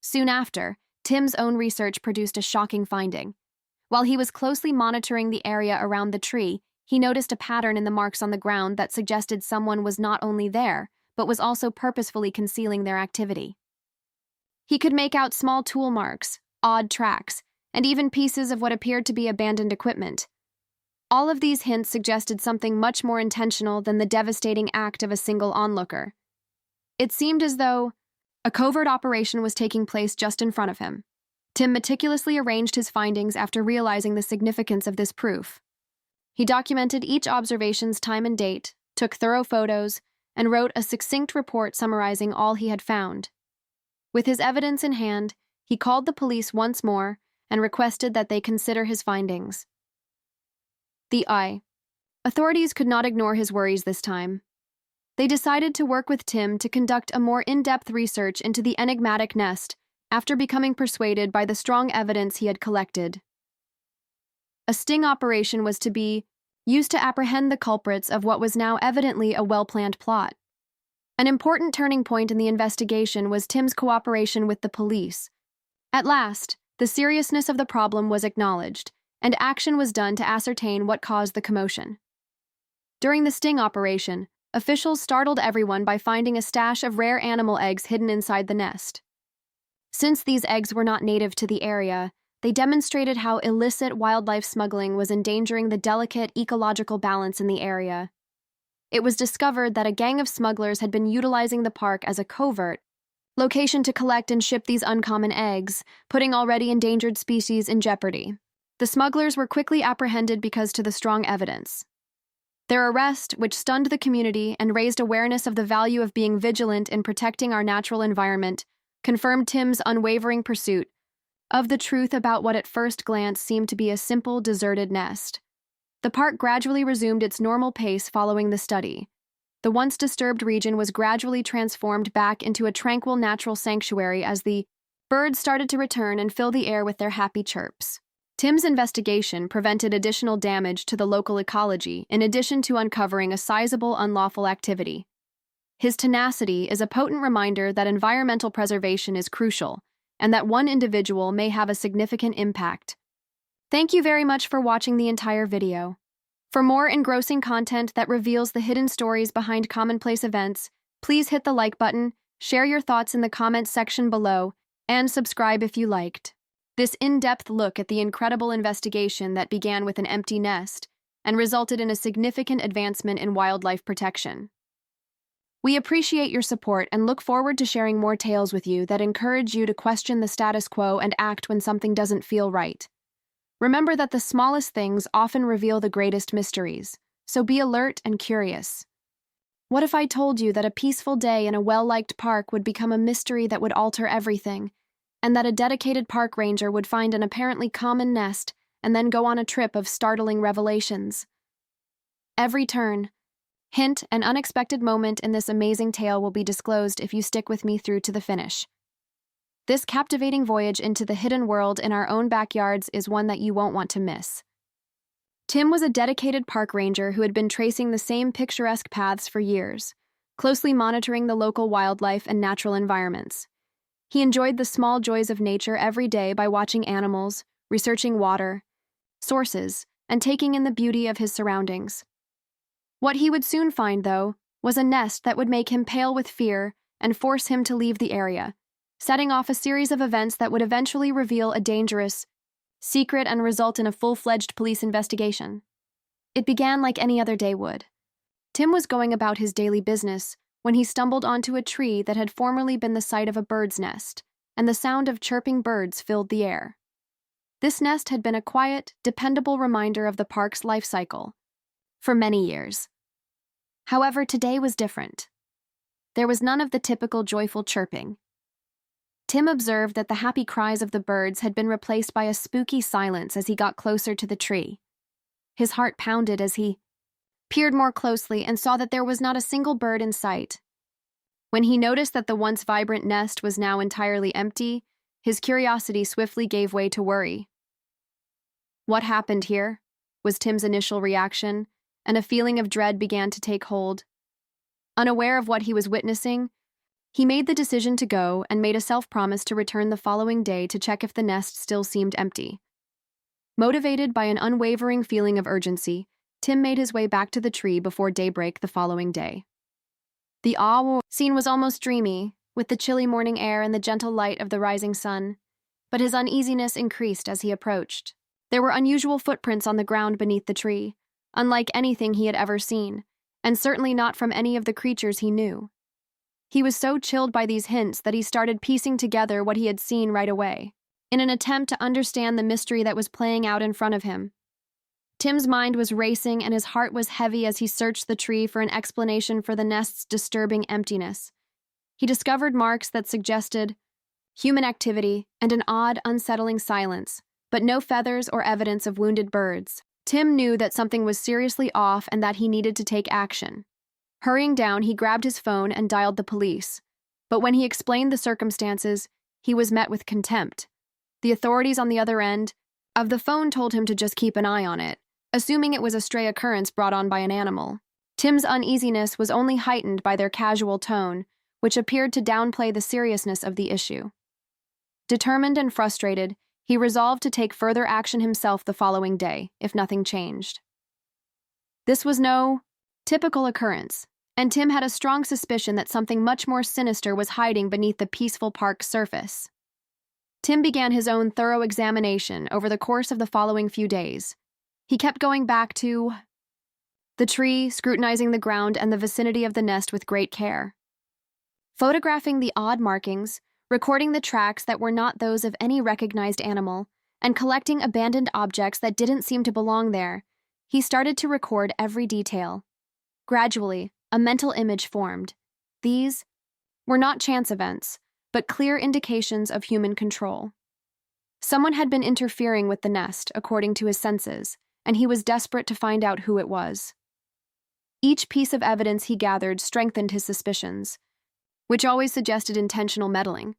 Soon after, Tim's own research produced a shocking finding. While he was closely monitoring the area around the tree, he noticed a pattern in the marks on the ground that suggested someone was not only there, but was also purposefully concealing their activity. He could make out small tool marks, odd tracks, and even pieces of what appeared to be abandoned equipment. All of these hints suggested something much more intentional than the devastating act of a single onlooker. It seemed as though a covert operation was taking place just in front of him. Tim meticulously arranged his findings after realizing the significance of this proof. He documented each observation's time and date, took thorough photos, and wrote a succinct report summarizing all he had found. With his evidence in hand, he called the police once more and requested that they consider his findings. The eye. Authorities could not ignore his worries this time. They decided to work with Tim to conduct a more in-depth research into the enigmatic nest after becoming persuaded by the strong evidence he had collected. A sting operation was to be used to apprehend the culprits of what was now evidently a well-planned plot. An important turning point in the investigation was Tim's cooperation with the police. At last, the seriousness of the problem was acknowledged, and action was done to ascertain what caused the commotion. During the sting operation, officials startled everyone by finding a stash of rare animal eggs hidden inside the nest. Since these eggs were not native to the area, they demonstrated how illicit wildlife smuggling was endangering the delicate ecological balance in the area. It was discovered that a gang of smugglers had been utilizing the park as a covert location to collect and ship these uncommon eggs, putting already endangered species in jeopardy. The smugglers were quickly apprehended because of the strong evidence. Their arrest, which stunned the community and raised awareness of the value of being vigilant in protecting our natural environment, confirmed Tim's unwavering pursuit of the truth about what at first glance seemed to be a simple, deserted nest. The park gradually resumed its normal pace following the study. The once disturbed region was gradually transformed back into a tranquil natural sanctuary as the birds started to return and fill the air with their happy chirps. Tim's investigation prevented additional damage to the local ecology in addition to uncovering a sizable unlawful activity. His tenacity is a potent reminder that environmental preservation is crucial and that one individual may have a significant impact. Thank you very much for watching the entire video. For more engrossing content that reveals the hidden stories behind commonplace events, please hit the like button, share your thoughts in the comments section below, and subscribe if you liked. This in-depth look at the incredible investigation that began with an empty nest and resulted in a significant advancement in wildlife protection. We appreciate your support and look forward to sharing more tales with you that encourage you to question the status quo and act when something doesn't feel right. Remember that the smallest things often reveal the greatest mysteries, so be alert and curious. What if I told you that a peaceful day in a well-liked park would become a mystery that would alter everything, and that a dedicated park ranger would find an apparently common nest and then go on a trip of startling revelations? Every turn, hint, and unexpected moment in this amazing tale will be disclosed if you stick with me through to the finish. This captivating voyage into the hidden world in our own backyards is one that you won't want to miss. Tim was a dedicated park ranger who had been tracing the same picturesque paths for years, closely monitoring the local wildlife and natural environments. He enjoyed the small joys of nature every day by watching animals, researching water sources, and taking in the beauty of his surroundings. What he would soon find, though, was a nest that would make him pale with fear and force him to leave the area, setting off a series of events that would eventually reveal a dangerous secret and result in a full-fledged police investigation. It began like any other day would. Tim was going about his daily business when he stumbled onto a tree that had formerly been the site of a bird's nest, and the sound of chirping birds filled the air. This nest had been a quiet, dependable reminder of the park's life cycle for many years. However, today was different. There was none of the typical joyful chirping. Tim observed that the happy cries of the birds had been replaced by a spooky silence as he got closer to the tree. His heart pounded as he peered more closely and saw that there was not a single bird in sight. When he noticed that the once vibrant nest was now entirely empty, his curiosity swiftly gave way to worry. What happened here? Was Tim's initial reaction, and a feeling of dread began to take hold. Unaware of what he was witnessing, He made the decision to go and made a self-promise to return the following day to check if the nest still seemed empty. Motivated by an unwavering feeling of urgency, Tim made his way back to the tree before daybreak the following day. The scene was almost dreamy, with the chilly morning air and the gentle light of the rising sun, but his uneasiness increased as he approached. There were unusual footprints on the ground beneath the tree, unlike anything he had ever seen, and certainly not from any of the creatures he knew. He was so chilled by these hints that he started piecing together what he had seen right away, in an attempt to understand the mystery that was playing out in front of him. Tim's mind was racing and his heart was heavy as he searched the tree for an explanation for the nest's disturbing emptiness. He discovered marks that suggested human activity and an odd, unsettling silence, but no feathers or evidence of wounded birds. Tim knew that something was seriously off and that he needed to take action. Hurrying down, he grabbed his phone and dialed the police. But when he explained the circumstances, he was met with contempt. The authorities on the other end of the phone told him to just keep an eye on it, assuming it was a stray occurrence brought on by an animal. Tim's uneasiness was only heightened by their casual tone, which appeared to downplay the seriousness of the issue. Determined and frustrated, he resolved to take further action himself the following day, if nothing changed. This was no typical occurrence, and Tim had a strong suspicion that something much more sinister was hiding beneath the peaceful park's surface. Tim began his own thorough examination over the course of the following few days. He kept going back to the tree, scrutinizing the ground and the vicinity of the nest with great care. Photographing the odd markings, recording the tracks that were not those of any recognized animal, and collecting abandoned objects that didn't seem to belong there, he started to record every detail. Gradually, a mental image formed. These were not chance events, but clear indications of human control. Someone had been interfering with the nest, according to his senses, and he was desperate to find out who it was. Each piece of evidence he gathered strengthened his suspicions, which always suggested intentional meddling.